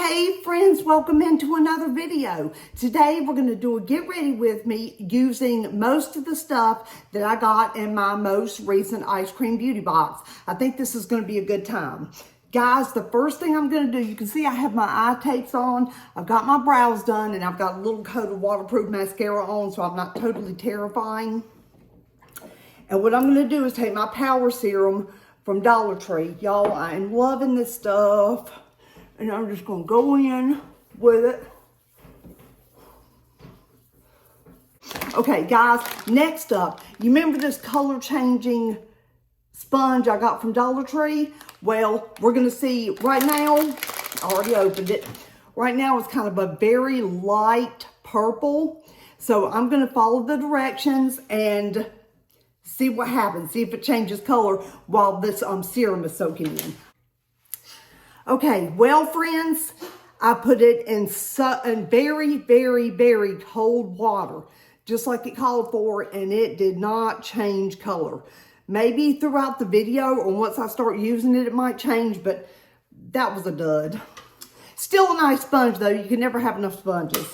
Hey friends, welcome into another video. Today we're going to do a get ready with me using most of the stuff that I got in my most recent ice cream beauty box. I think this is going to be a good time. Guys, the first thing I'm going to do, you can see I have my eye tapes on, I've got my brows done, and I've got a little coat of waterproof mascara on so I'm not totally terrifying. And what I'm going to do is take my Power Serum from Dollar Tree. Y'all, I am loving this stuff. And I'm just going to go in with it. Okay, guys, next up, you remember this color changing sponge I got from Dollar Tree? Well, we're going to see right now, I already opened it. Right now it's kind of a very light purple. So I'm going to follow the directions and see what happens. See if it changes color while this serum is soaking in. Okay, well, friends, I put it in very, very, very cold water, just like it called for, and it did not change color. Maybe throughout the video or once I start using it, it might change, but that was a dud. Still a nice sponge, though. You can never have enough sponges.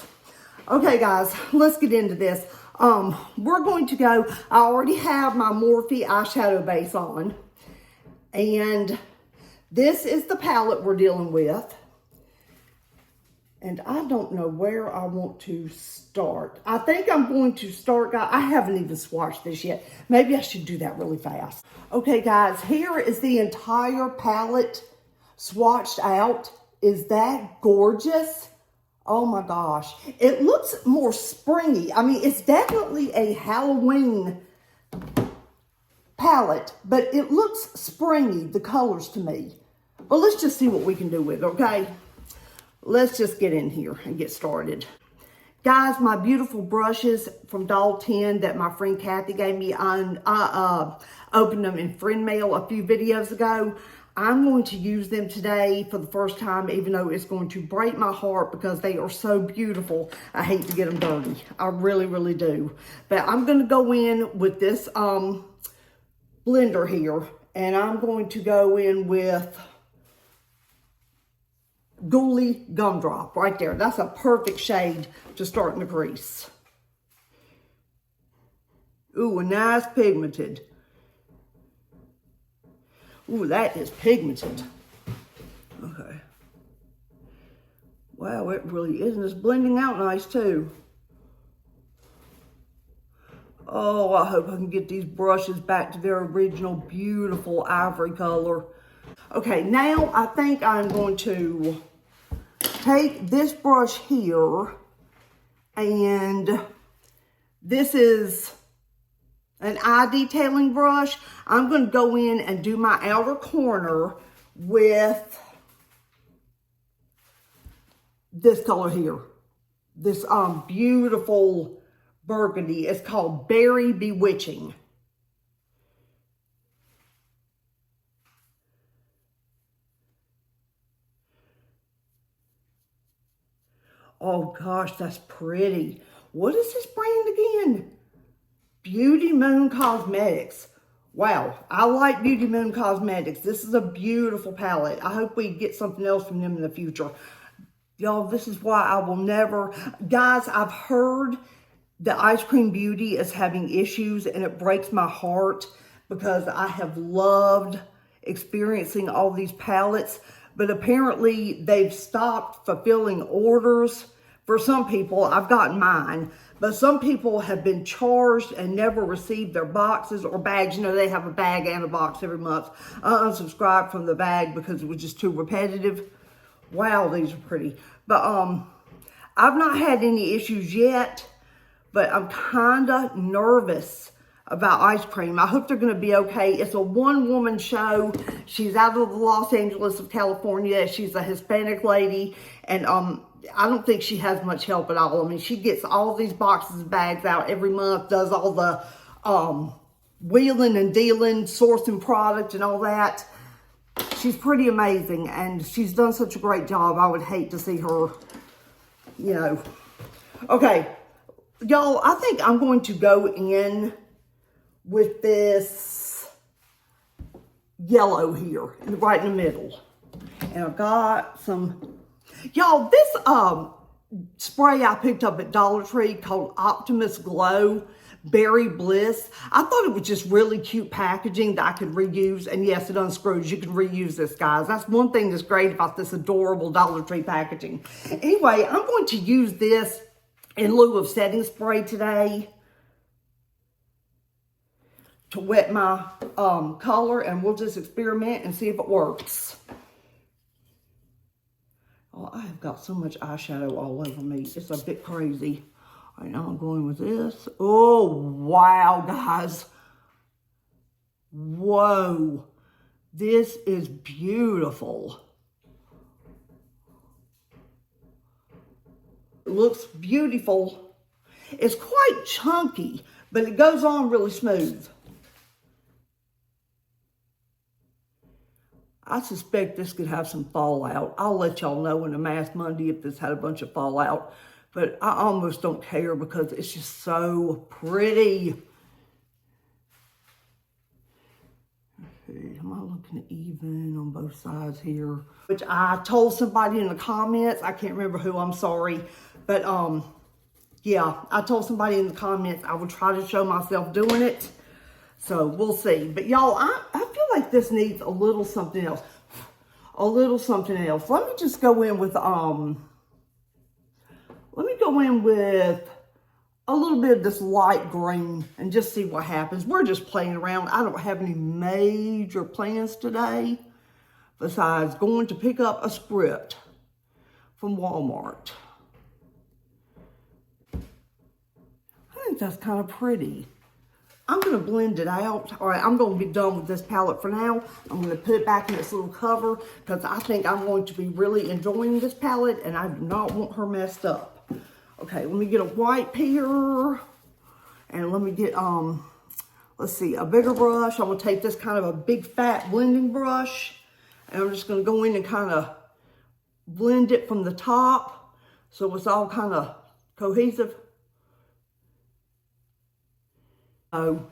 Okay, guys, let's get into this. We're going to go, I already have my Morphe eyeshadow base on, and this is the palette we're dealing with. And I don't know where I want to start. I think I'm going to start, guys. I haven't even swatched this yet. Maybe I should do that really fast. Okay, guys, here is the entire palette swatched out. Is that gorgeous? Oh my gosh. It looks more springy. I mean, it's definitely a Halloween palette, but it looks springy, the colors to me. Well, let's just see what we can do with it, okay? Let's just get in here and get started. Guys, my beautiful brushes from Doll 10 that my friend Kathy gave me, I opened them in friend mail a few videos ago. I'm going to use them today for the first time, even though it's going to break my heart because they are so beautiful. I hate to get them dirty. I really, really do. But I'm going to go in with this blender here, and I'm going to go in with Ghoulie Gumdrop right there. That's a perfect shade to start in the crease. Ooh, a nice pigmented. Ooh, that is pigmented. Okay. Wow, it really is. And it's blending out nice too. Oh, I hope I can get these brushes back to their original beautiful ivory color. Okay, now I think I'm going to take this brush here, and this is an eye detailing brush. I'm going to go in and do my outer corner with this color here. This beautiful burgundy. It's called Berry Bewitching. Oh gosh, that's pretty. What is this brand again? Beauty Moon Cosmetics. Wow, I like Beauty Moon Cosmetics. This is a beautiful palette. I hope we get something else from them in the future. Y'all, this is why I will never... Guys, I've heard that Ice Cream Beauty is having issues, and it breaks my heart because I have loved experiencing all these palettes. But apparently they've stopped fulfilling orders. For some people, I've gotten mine, but some people have been charged and never received their boxes or bags. You know, they have a bag and a box every month. I unsubscribed from the bag because it was just too repetitive. Wow, these are pretty. But I've not had any issues yet, but I'm kind of nervous about ice cream. I hope they're going to be okay. It's a one-woman show. She's out of the Los Angeles of California. She's a Hispanic lady, and I don't think she has much help at all. I mean, she gets all these boxes and bags out every month, does all the wheeling and dealing, sourcing product and all that. She's pretty amazing, and she's done such a great job. I would hate to see her, you know. Okay, y'all, I think I'm going to go in with this yellow here, right in the middle. And I've got some Y'all, this spray I picked up at Dollar Tree called Optimus Glow Berry Bliss. I thought it was just really cute packaging that I could reuse. And yes, it unscrews. You can reuse this, guys. That's one thing that's great about this adorable Dollar Tree packaging. Anyway, I'm going to use this in lieu of setting spray today to wet my color, and we'll just experiment and see if it works. Oh, I have got so much eyeshadow all over me. It's a bit crazy. All right, now I'm going with this. Oh, wow, guys. Whoa. This is beautiful. It looks beautiful. It's quite chunky, but it goes on really smooth. I suspect this could have some fallout. I'll let y'all know in a Mask Monday if this had a bunch of fallout. But I almost don't care because it's just so pretty. Let's see, am I looking even on both sides here? Which I told somebody in the comments. I can't remember who, I'm sorry. But yeah, I told somebody in the comments I would try to show myself doing it. So we'll see. But y'all, I feel like this needs a little something else. A little something else. Let me just go in with a little bit of this light green and just see what happens. We're just playing around. I don't have any major plans today besides going to pick up a script from Walmart. I think that's kind of pretty. I'm going to blend it out. All right, I'm going to be done with this palette for now. I'm going to put it back in this little cover because I think I'm going to be really enjoying this palette and I do not want her messed up. Okay, let me get a white here and let me get, let's see, a bigger brush. I'm going to take this kind of a big fat blending brush and I'm just going to go in and kind of blend it from the top so it's all kind of cohesive. Oh,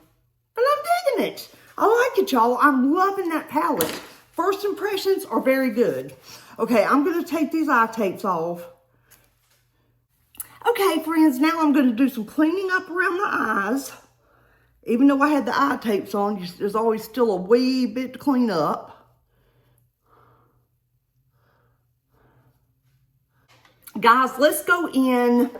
but I'm digging it. I like it, y'all. I'm loving that palette. First impressions are very good. Okay, I'm going to take these eye tapes off. Okay, friends, now I'm going to do some cleaning up around the eyes. Even though I had the eye tapes on, there's always still a wee bit to clean up. Guys, let's go in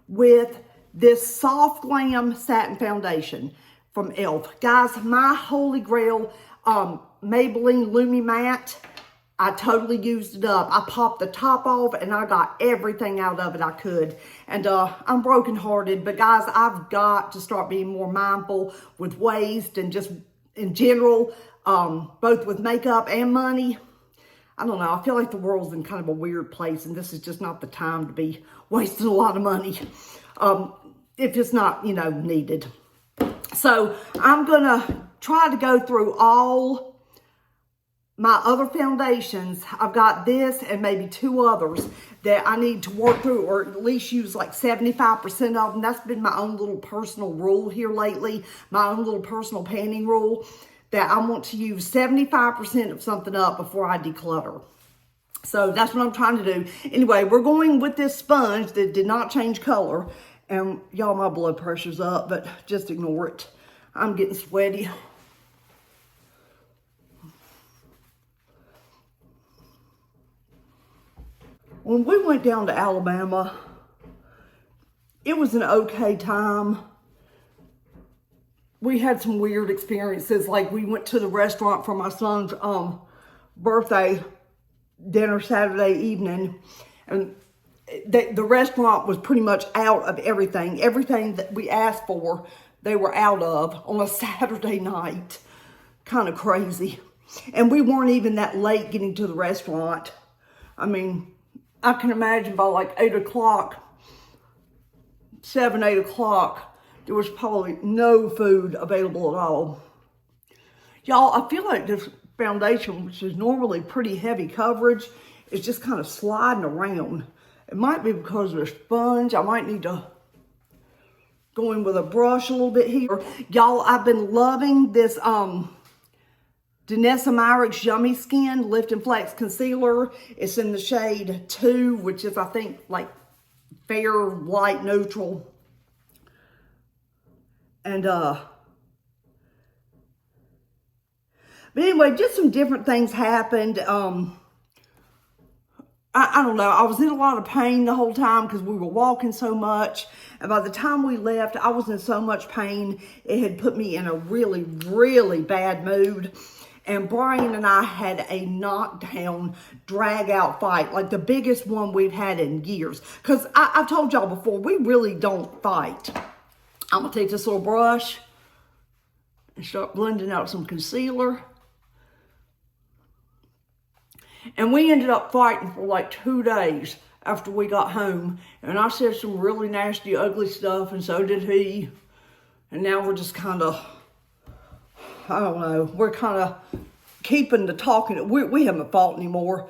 with this Soft Glam Satin Foundation from e.l.f. Guys, my holy grail Maybelline Lumi Matte, I totally used it up. I popped the top off and I got everything out of it I could. And I'm brokenhearted, but guys, I've got to start being more mindful with waste and just in general, both with makeup and money. I don't know, I feel like the world's in kind of a weird place and this is just not the time to be wasting a lot of money. If it's not, you know, needed. So I'm gonna try to go through all my other foundations. I've got this and maybe 2 others that I need to work through or at least use like 75% of them. That's been my own little personal rule here lately, my own little personal panning rule, that I want to use 75% of something up before I declutter. So that's what I'm trying to do. Anyway, we're going with this sponge that did not change color. And y'all, my blood pressure's up, but just ignore it. I'm getting sweaty. When we went down to Alabama, it was an okay time. We had some weird experiences. Like we went to the restaurant for my son's birthday dinner Saturday evening. And the restaurant was pretty much out of everything. Everything that we asked for, they were out of on a Saturday night. Kind of crazy. And we weren't even that late getting to the restaurant. I mean, I can imagine by like 8 o'clock, 7, 8 o'clock, there was probably no food available at all. Y'all, I feel like this foundation, which is normally pretty heavy coverage, is just kind of sliding around. It might be because of the sponge. I might need to go in with a brush a little bit here. Y'all, I've been loving this Danessa Myricks Yummy Skin Lift and Flex Concealer. It's in the shade 2, which is, I think, like fair, light, neutral. And, but anyway, just some different things happened. I don't know. I was in a lot of pain the whole time because we were walking so much. And by the time we left, I was in so much pain. It had put me in a really, really bad mood. And Brian and I had a knockdown, drag-out fight, like the biggest one we've had in years. Because I've told y'all before, we really don't fight. I'm going to take this little brush and start blending out some concealer. And we ended up fighting for like 2 days after we got home. And I said some really nasty, ugly stuff, and so did he. And now we're just kind of, I don't know, we're kind of keeping the talking. We haven't fought anymore.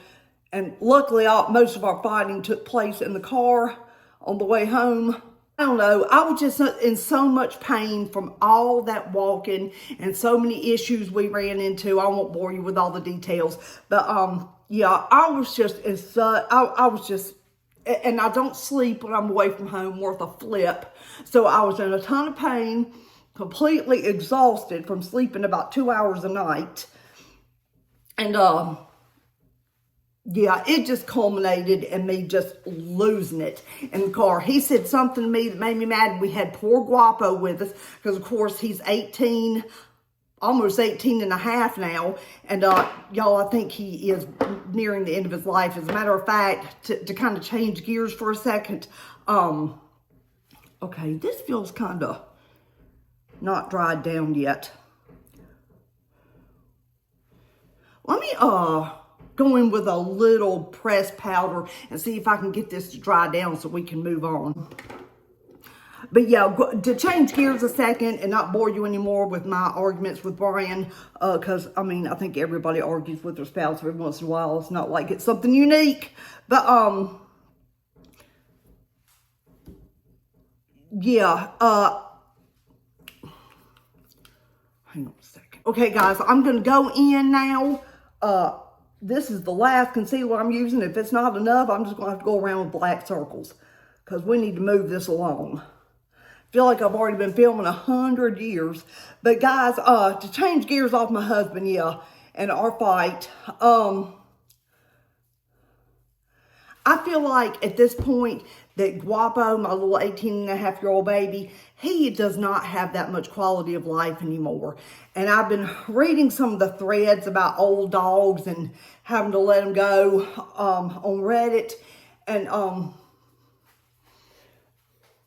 And luckily, most of our fighting took place in the car on the way home. I don't know, I was just in so much pain from all that walking and so many issues we ran into. I won't bore you with all the details. But, yeah, I was just, I was just, and I don't sleep when I'm away from home worth a flip. So I was in a ton of pain, completely exhausted from sleeping about 2 hours a night. And, yeah, it just culminated in me just losing it in the car. He said something to me that made me mad. We had poor Guapo with us because, of course, he's 18, almost 18 and a half now. And, y'all, I think he is nearing the end of his life. As a matter of fact, to kind of change gears for a second, okay, this feels kind of not dried down yet. Let me, go in with a little pressed powder and see if I can get this to dry down so we can move on. But yeah, to change gears a second and not bore you anymore with my arguments with Brian, because, I mean, I think everybody argues with their spouse every once in a while. It's not like it's something unique. But, yeah, hang on a second. Okay, guys, I'm going to go in now. This is the last concealer I'm using. If it's not enough, I'm just going to have to go around with black circles because we need to move this along. I feel like I've already been filming 100 years. But guys, to change gears off my husband, yeah, and our fight, I feel like at this point that Guapo, my little 18-and-a-half-year-old baby, he does not have that much quality of life anymore. And I've been reading some of the threads about old dogs and having to let them go on Reddit. And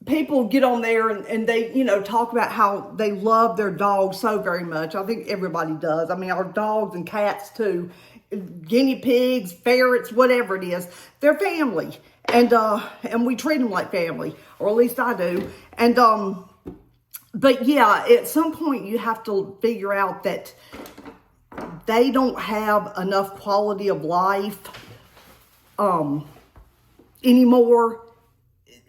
people get on there and they, you know, talk about how they love their dogs so very much. I think everybody does. I mean, our dogs and cats too. Guinea pigs, ferrets, whatever it is, they're family. And we treat them like family, or at least I do. And, but yeah, at some point you have to figure out that they don't have enough quality of life, anymore.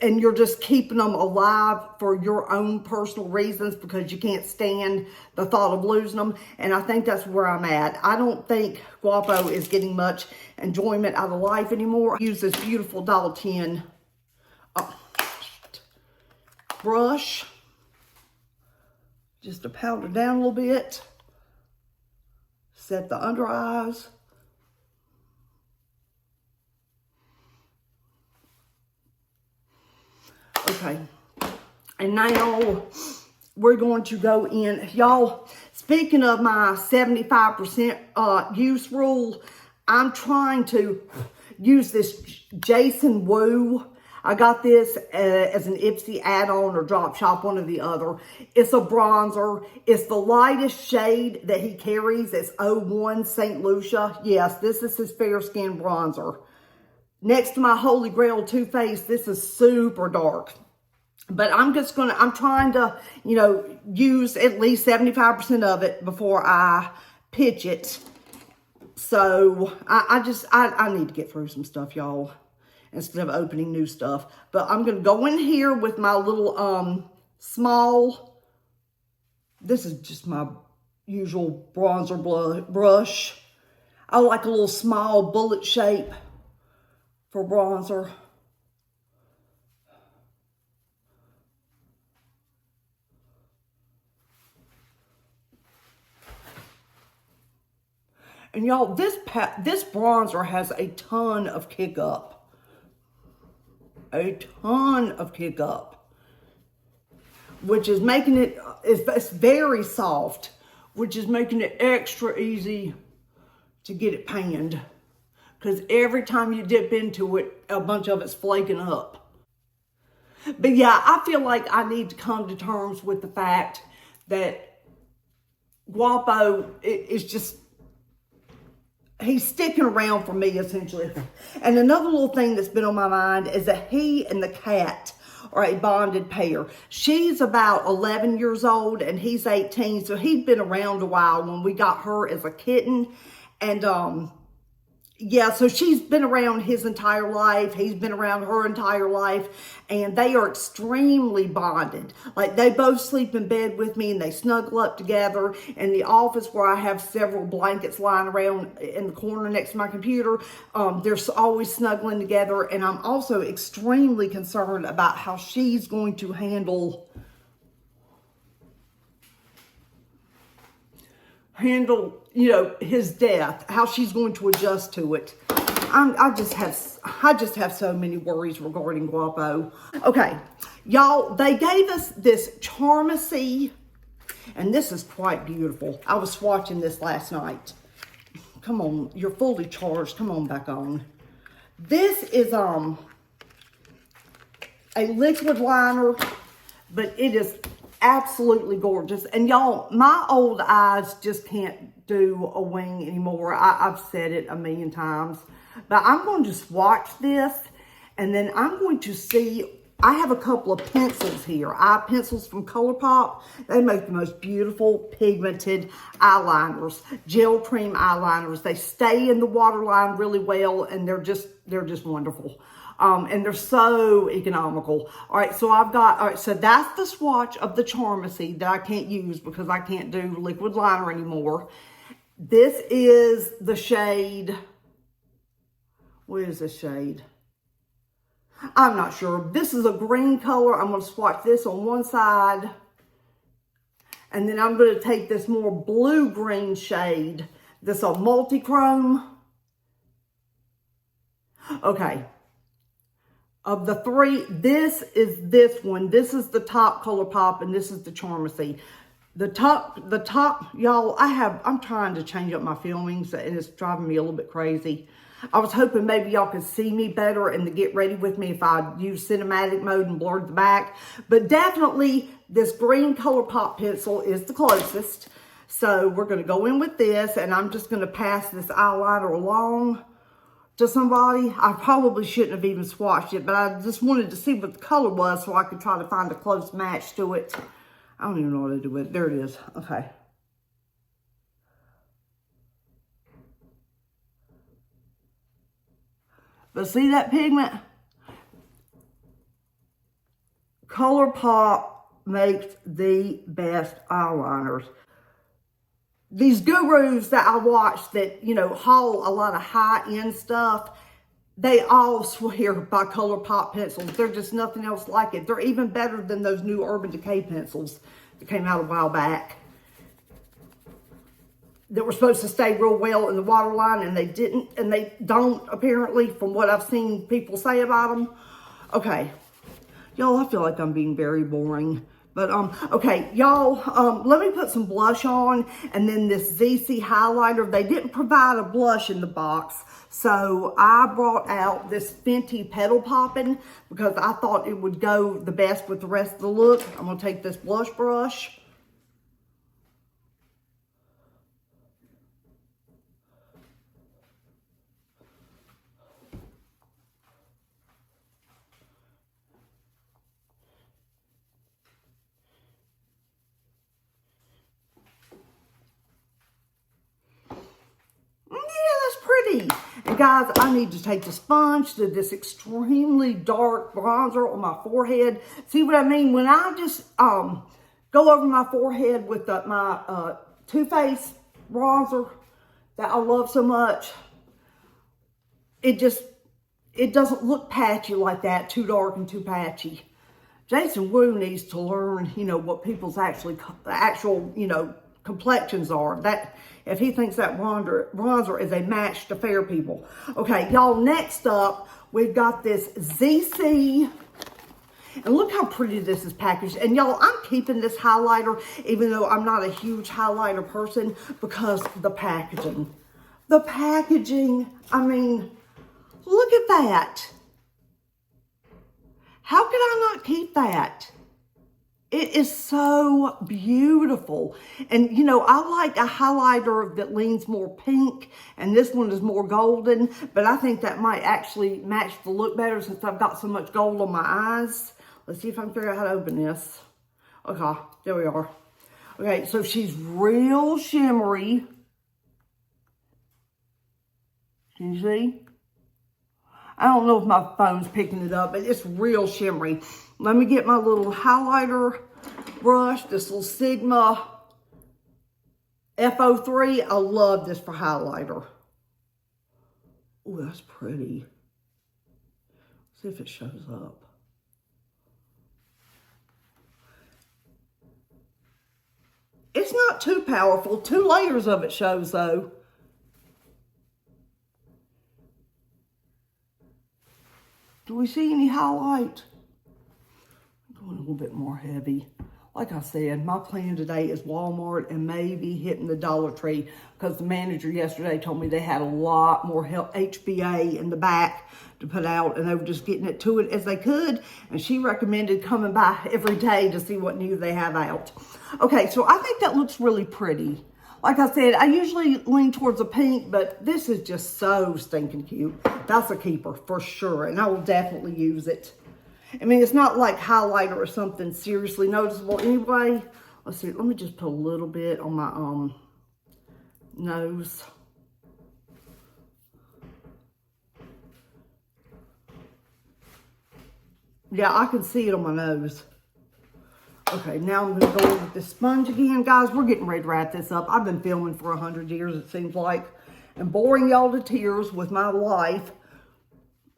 And you're just keeping them alive for your own personal reasons because you can't stand the thought of losing them. And I think that's where I'm at. I don't think Guapo is getting much enjoyment out of life anymore. I use this beautiful Dollar 10 brush just to powder down a little bit. Set the under eyes. Okay, and now we're going to go in. Y'all, speaking of my 75% use rule, I'm trying to use this Jason Woo. I got this as an Ipsy add-on or drop shop, one or the other. It's a bronzer. It's the lightest shade that he carries. It's 01 St. Lucia. Yes, this is his fair skin bronzer. Next to my Holy Grail Too Faced, this is super dark. But I'm trying to, you know, use at least 75% of it before I pitch it. So, I need to get through some stuff, y'all, instead of opening new stuff. But I'm going to go in here with my little, small, this is just my, usual bronzer brush. I like a little small bullet shape for bronzer. And y'all, this bronzer has a ton of kick up. A ton of kick up. Which is making it's very soft. Which is making it extra easy to get it panned. Because every time you dip into it, a bunch of it's flaking up. But yeah, I feel like I need to come to terms with the fact that Guapo is just, he's sticking around for me, essentially. And another little thing that's been on my mind is that he and the cat are a bonded pair. She's about 11 years old and he's 18. So he'd been around a while when we got her as a kitten. And yeah, so she's been around his entire life. He's been around her entire life. And they are extremely bonded. Like, they both sleep in bed with me and they snuggle up together. In the office where I have several blankets lying around in the corner next to my computer, they're always snuggling together. And I'm also extremely concerned about how she's going to handle you know, his death, how she's going to adjust to it. I just have so many worries regarding Guapo. Okay, y'all, they gave us this Charmacy, and this is quite beautiful. I was swatching this last night. Come on, you're fully charged. Come on back on. This is a liquid liner, but it is absolutely gorgeous. And y'all, my old eyes just can't do a wing anymore. I've said it a million times. But I'm going to swatch this, and then I'm going to see. I have a couple of pencils here. Eye pencils from ColourPop. They make the most beautiful pigmented eyeliners. Gel cream eyeliners. They stay in the waterline really well, and they're just wonderful. And they're so economical. All right, so that's the swatch of the Charmacy that I can't use because I can't do liquid liner anymore. This is the shade. What is this shade? I'm not sure. This is a green color. I'm going to swatch this on one side. And then I'm going to take this more blue-green shade. This is a multi-chrome. Okay. Of the three, this is this one. This is the top ColourPop, and this is the Charmacy. The top, y'all, I'm trying to change up my filmings, and it's driving me a little bit crazy. I was hoping maybe y'all could see me better and to get ready with me if I use cinematic mode and blurred the back. But definitely, this green ColourPop pencil is the closest. So we're going to go in with this, and I'm just going to pass this eyeliner along to somebody. I probably shouldn't have even swatched it, but I just wanted to see what the color was so I could try to find a close match to it. I don't even know what to do with it. There it is. Okay. But see that pigment? ColourPop makes the best eyeliners. These gurus that I watch that, you know, haul a lot of high-end stuff, they all swear by ColourPop pencils. They're just nothing else like it. They're even better than those new Urban Decay pencils that came out a while back that were supposed to stay real well in the waterline, and they didn't, and they don't, apparently, from what I've seen people say about them. Okay. Y'all, I feel like I'm being very boring. But, okay, y'all, let me put some blush on, and then this ZC highlighter. They didn't provide a blush in the box, so I brought out this Fenty Petal Poppin' because I thought it would go the best with the rest of the look. I'm going to take this blush brush. And guys, I need to take the sponge to this extremely dark bronzer on my forehead. See what I mean? When I just go over my forehead with my Too Faced bronzer that I love so much. It doesn't look patchy like that, too dark and too patchy. Jason Wu needs to learn, you know, what people's actual, you know, complexions are. That if he thinks that bronzer is a match to fair people. Okay, y'all, next up, we've got this ZC. And look how pretty this is packaged. And y'all, I'm keeping this highlighter, even though I'm not a huge highlighter person, because the packaging. The packaging, I mean, look at that. How could I not keep that? It is so beautiful. And, you know, I like a highlighter that leans more pink, and this one is more golden, but I think that might actually match the look better since I've got so much gold on my eyes. Let's see if I can figure out how to open this. Okay, there we are. Okay, so she's real shimmery. Can you see? I don't know if my phone's picking it up, but it's real shimmery. Let me get my little highlighter brush, this little Sigma F03. I love this for highlighter. Oh, that's pretty. See if it shows up. It's not too powerful. 2 layers of it shows, though. Do we see any highlight? I'm going a little bit more heavy. Like I said, my plan today is Walmart and maybe hitting the Dollar Tree, because the manager yesterday told me they had a lot more HBA in the back to put out, and they were just getting it to it as they could. And she recommended coming by every day to see what new they have out. Okay, so I think that looks really pretty. Like I said, I usually lean towards a pink, but this is just so stinking cute. That's a keeper for sure, and I will definitely use it. I mean, it's not like highlighter or something seriously noticeable anyway. Let's see, let me just put a little bit on my nose. Yeah, I can see it on my nose. Okay, now I'm going to go in with the sponge again. Guys, we're getting ready to wrap this up. I've been filming for 100 years, it seems like, and boring y'all to tears with my life,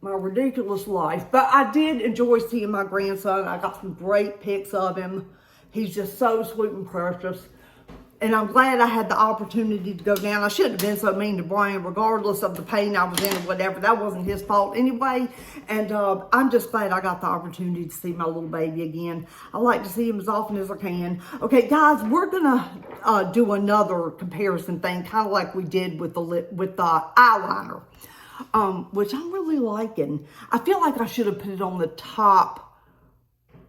my ridiculous life. But I did enjoy seeing my grandson. I got some great pics of him. He's just so sweet and precious. And I'm glad I had the opportunity to go down. I shouldn't have been so mean to Brian, regardless of the pain I was in or whatever. That wasn't his fault anyway. And I'm just glad I got the opportunity to see my little baby again. I like to see him as often as I can. Okay, guys, we're going to do another comparison thing, kind of like we did with the eyeliner, which I'm really liking. I feel like I should have put it on the top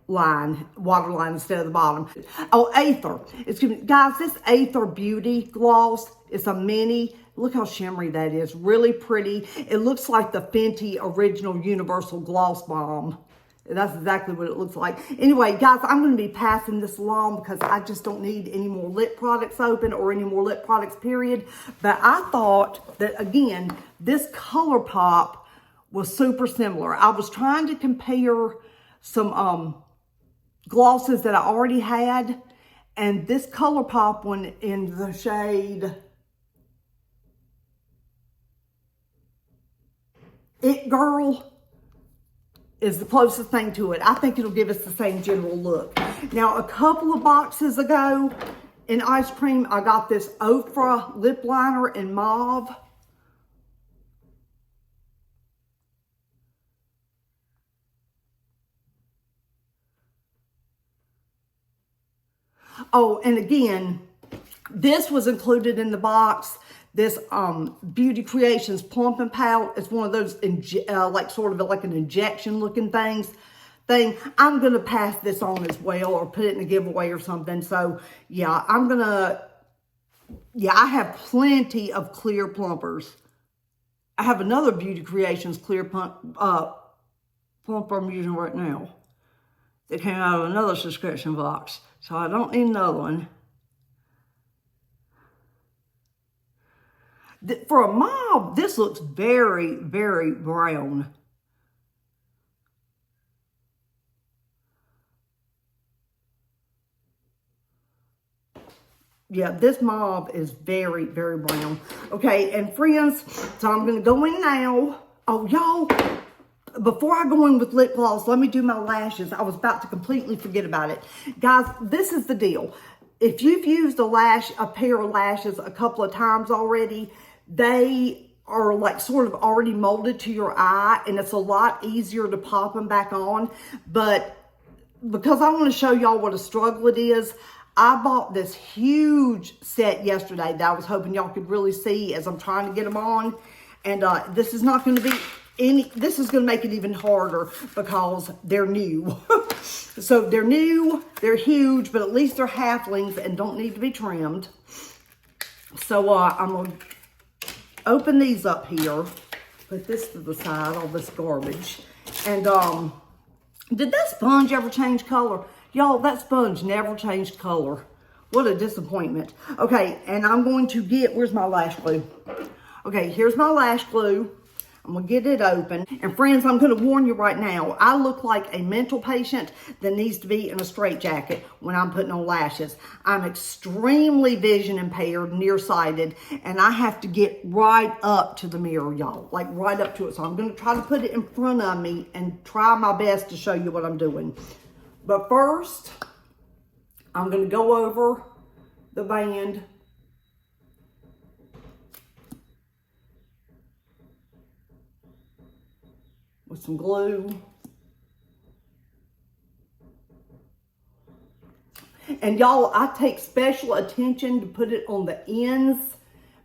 waterline instead of the bottom. Oh, Aether. Excuse me. Guys, this Aether Beauty Gloss is a mini. Look how shimmery that is. Really pretty. It looks like the Fenty Original Universal Gloss Bomb. That's exactly what it looks like. Anyway, guys, I'm going to be passing this along because I just don't need any more lip products open or any more lip products, period. But I thought that, again, this color pop was super similar. I was trying to compare some glosses that I already had, and this color pop one in the shade It Girl is the closest thing to it. I think it'll give us the same general look. Now, a couple of boxes ago in Ice Cream, I got this Ofra lip liner in mauve. Oh, and again, this was included in the box. This Beauty Creations Plump and Pout is one of those, like sort of like an injection looking thing. I'm going to pass this on as well, or put it in a giveaway or something. So, yeah, I have plenty of clear plumpers. I have another Beauty Creations clear plumper I'm using right now. It came out of another subscription box, so I don't need another one. For a mauve, this looks very, very brown. Yeah, this mauve is very, very brown. Okay, and friends, so I'm going to go in now. Oh, y'all, before I go in with lip gloss, let me do my lashes. I was about to completely forget about it. Guys, this is the deal. If you've used a pair of lashes a couple of times already, they are like sort of already molded to your eye, and it's a lot easier to pop them back on. But because I want to show y'all what a struggle it is, I bought this huge set yesterday that I was hoping y'all could really see as I'm trying to get them on. And this is not going to be this is going to make it even harder because they're new. So they're new, they're huge, but at least they're halflings and don't need to be trimmed. So I'm going to open these up here, put this to the side, all this garbage. And did that sponge ever change color? Y'all, that sponge never changed color. What a disappointment. Okay, and I'm going to get, where's my lash glue? Okay, here's my lash glue. I'm going to get it open. And friends, I'm going to warn you right now, I look like a mental patient that needs to be in a straitjacket when I'm putting on lashes. I'm extremely vision impaired, nearsighted, and I have to get right up to the mirror, y'all. Like right up to it. So I'm going to try to put it in front of me and try my best to show you what I'm doing. But first, I'm going to go over the band. With some glue. And y'all, I take special attention to put it on the ends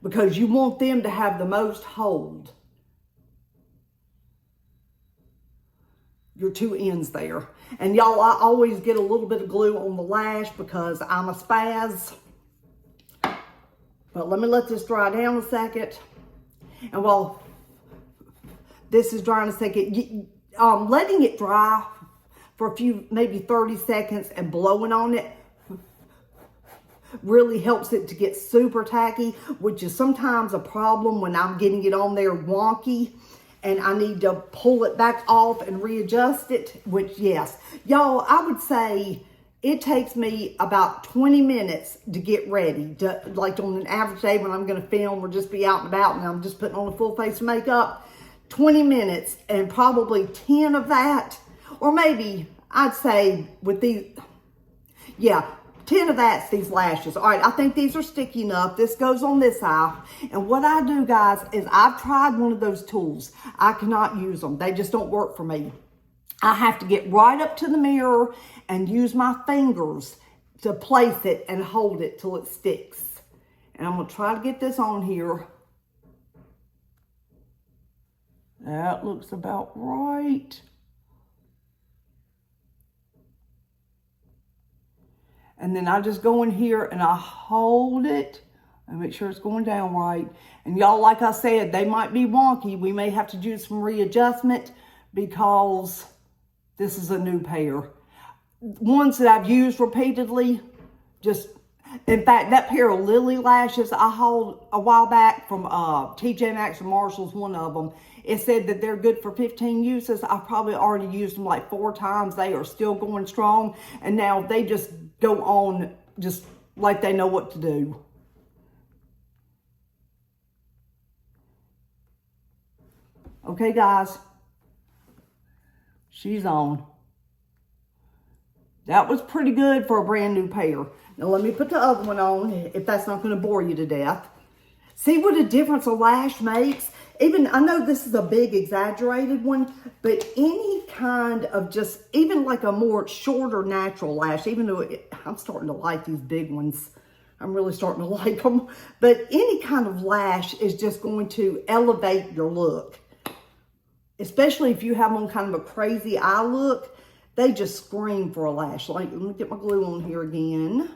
because you want them to have the most hold. Your two ends there. And y'all, I always get a little bit of glue on the lash because I'm a spaz. But let me let this dry down a second. And while this is drying a second, letting it dry for a few, maybe 30 seconds and blowing on it really helps it to get super tacky, which is sometimes a problem when I'm getting it on there wonky and I need to pull it back off and readjust it, which yes. Y'all, I would say it takes me about 20 minutes to get ready. Like on an average day when I'm going to film or just be out and about and I'm just putting on a full face of makeup, 20 minutes, and probably 10 of that, or maybe I'd say with these, yeah, 10 of that's these lashes. All right, I think these are sticky enough. This goes on this eye. And what I do, guys, is I've tried one of those tools. I cannot use them. They just don't work for me. I have to get right up to the mirror and use my fingers to place it and hold it till it sticks. And I'm going to try to get this on here. That looks about right. And then I just go in here and I hold it and make sure it's going down right. And y'all, like I said, they might be wonky. We may have to do some readjustment because this is a new pair. Ones that I've used repeatedly, just, in fact, that pair of Lily lashes I hauled a while back from TJ Maxx or Marshall's, one of them. It said that they're good for 15 uses. I've probably already used them like 4 times. They are still going strong. And now they just go on just like they know what to do. Okay, guys. She's on. That was pretty good for a brand new pair. Now let me put the other one on if that's not going to bore you to death. See what a difference a lash makes? Even, I know this is a big exaggerated one, but any kind of just, even like a more shorter natural lash, even though I'm starting to like these big ones. I'm really starting to like them. But any kind of lash is just going to elevate your look. Especially if you have on kind of a crazy eye look, they just scream for a lash. Like, let me get my glue on here again.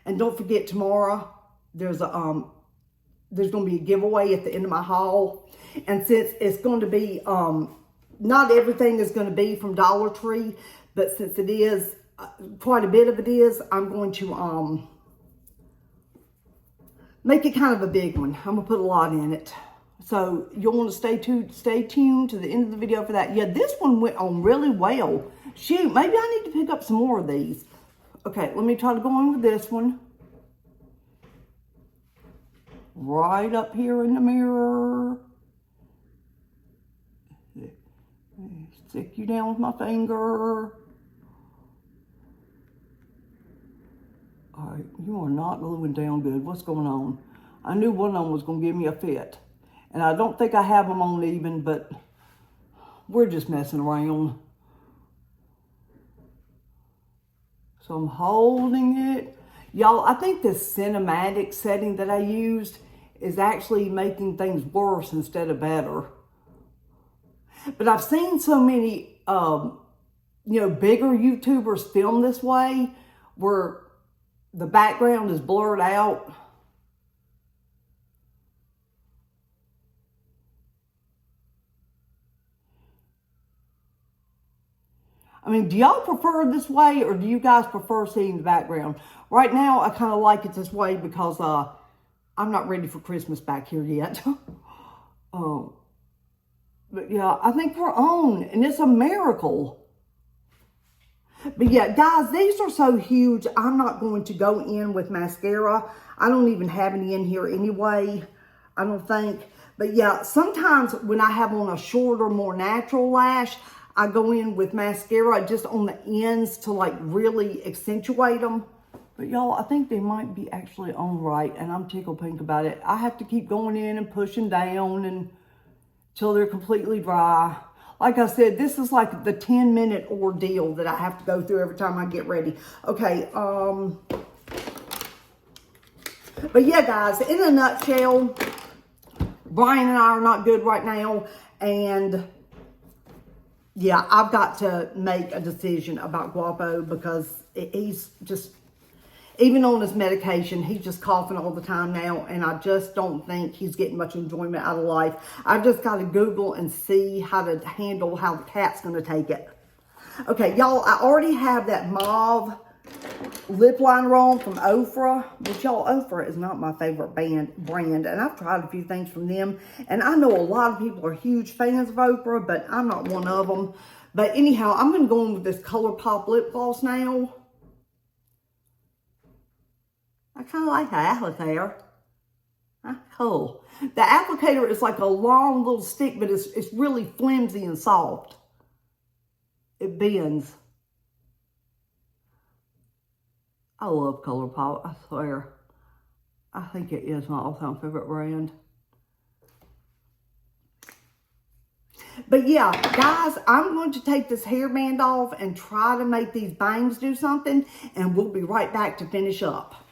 And don't forget, tomorrow there's going to be a giveaway at the end of my haul. And since it's going to be, not everything is going to be from Dollar Tree, but since it is, quite a bit of it is, I'm going to make it kind of a big one. I'm going to put a lot in it. So you'll want to stay tuned to the end of the video for that. Yeah, this one went on really well. Shoot, maybe I need to pick up some more of these. Okay, let me try to go on with this one. Right up here in the mirror. Stick you down with my finger. All right, you are not gluing down good. What's going on? I knew one of them was going to give me a fit. And I don't think I have them on even, but we're just messing around. So I'm holding it. Y'all, I think this cinematic setting that I used is actually making things worse instead of better. But I've seen so many, bigger YouTubers film this way where the background is blurred out. I mean, do y'all prefer this way or do you guys prefer seeing the background? Right now, I kind of like it this way because I'm not ready for Christmas back here yet. But yeah, I think we're on and it's a miracle. But yeah, guys, these are so huge. I'm not going to go in with mascara. I don't even have any in here anyway, I don't think. But yeah, sometimes when I have on a shorter, more natural lash, I go in with mascara just on the ends to like really accentuate them. But y'all, I think they might be actually on right and I'm tickled pink about it. I have to keep going in and pushing down until they're completely dry. Like I said, this is like the 10-minute ordeal that I have to go through every time I get ready. Okay, but yeah, guys, in a nutshell, Brian and I are not good right now. And yeah, I've got to make a decision about Guapo because he's just, even on his medication, he's just coughing all the time now. And I just don't think he's getting much enjoyment out of life. I've just got to Google and see how to handle how the cat's going to take it. Okay, y'all, I already have that mauve lip liner on from Ofra. Which, y'all, Ofra is not my favorite brand. And I've tried a few things from them. And I know a lot of people are huge fans of Ofra, but I'm not one of them. But anyhow, I'm going to go in with this ColourPop lip gloss now. I kind of like the applicator. Cool. The applicator is like a long little stick, but it's really flimsy and soft. It bends. I love ColourPop, I swear. I think it is my all-time favorite brand. But yeah, guys, I'm going to take this hairband off and try to make these bangs do something, and we'll be right back to finish up.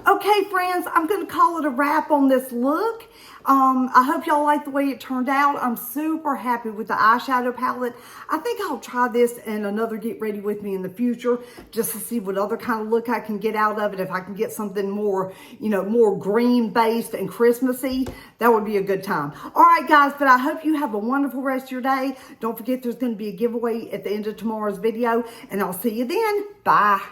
Okay, friends, I'm going to call it a wrap on this look. I hope y'all like the way it turned out. I'm super happy with the eyeshadow palette. I think I'll try this and another Get Ready With Me in the future just to see what other kind of look I can get out of it. If I can get something more, more green-based and Christmassy, that would be a good time. All right, guys, but I hope you have a wonderful rest of your day. Don't forget there's going to be a giveaway at the end of tomorrow's video, and I'll see you then. Bye.